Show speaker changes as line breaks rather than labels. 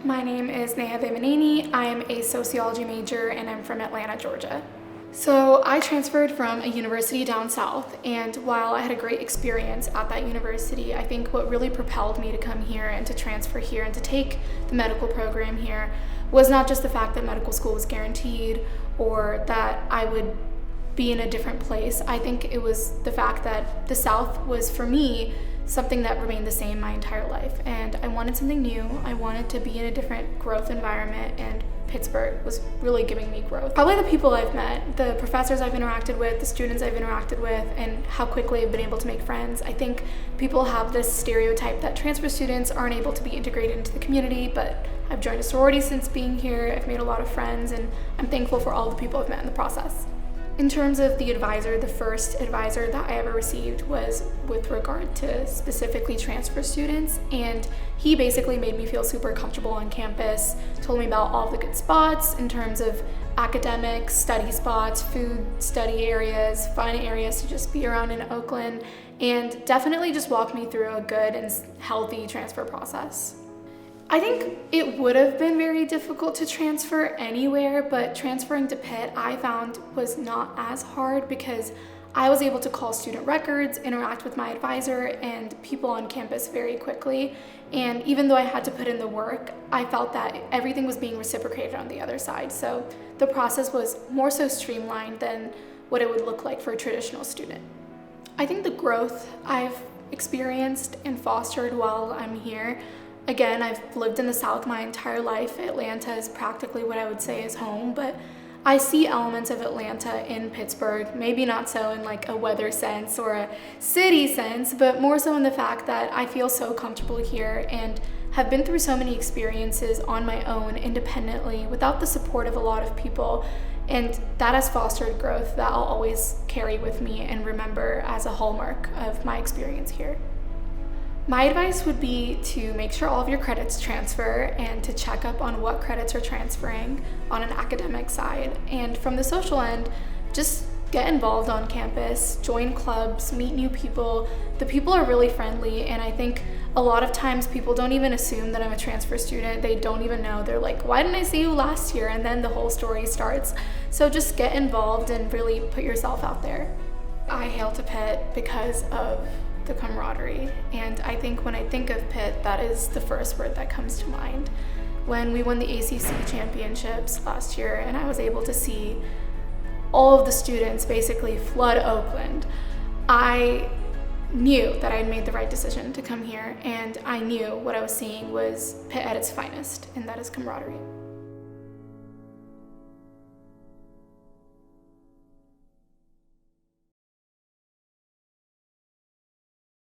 My name is Neha Devineni. I am a sociology major and I'm from Atlanta, Georgia. So I transferred from a university down south, and while I had a great experience at that university, I think what really propelled me to come here and to transfer here and to take the medical program here was not just the fact that medical school was guaranteed or that I would be in a different place. I think it was the fact that the South was, for me, something that remained the same my entire life, and I wanted something new. I wanted to be in a different growth environment, and Pittsburgh was really giving me growth. Probably the people I've met, the professors I've interacted with, the students I've interacted with, and how quickly I've been able to make friends. I think people have this stereotype that transfer students aren't able to be integrated into the community, but I've joined a sorority since being here. I've made a lot of friends, and I'm thankful for all the people I've met in the process. In terms of the advisor, the first advisor that I ever received was with regard to specifically transfer students, and he basically made me feel super comfortable on campus, told me about all the good spots in terms of academics, study spots, food study areas, fun areas to just be around in Oakland, and definitely just walked me through a good and healthy transfer process. I think it would have been very difficult to transfer anywhere, but transferring to Pitt I found was not as hard because I was able to call student records, interact with my advisor and people on campus very quickly. And even though I had to put in the work, I felt that everything was being reciprocated on the other side. So the process was more so streamlined than what it would look like for a traditional student. I think the growth I've experienced and fostered while I'm here, again, I've lived in the South my entire life. Atlanta is practically what I would say is home, but I see elements of Atlanta in Pittsburgh, maybe not so in like a weather sense or a city sense, but more so in the fact that I feel so comfortable here and have been through so many experiences on my own independently without the support of a lot of people, and that has fostered growth that I'll always carry with me and remember as a hallmark of my experience here. My advice would be to make sure all of your credits transfer and to check up on what credits are transferring on an academic side. And from the social end, just get involved on campus, join clubs, meet new people. The people are really friendly, and I think a lot of times people don't even assume that I'm a transfer student. They don't even know. They're like, why didn't I see you last year? And then the whole story starts. So just get involved and really put yourself out there. I hail to Pitt because of the camaraderie, and I think when I think of Pitt, that is the first word that comes to mind. When we won the ACC championships last year and I was able to see all of the students basically flood Oakland, I knew that I had made the right decision to come here, and I knew what I was seeing was Pitt at its finest, and that is camaraderie.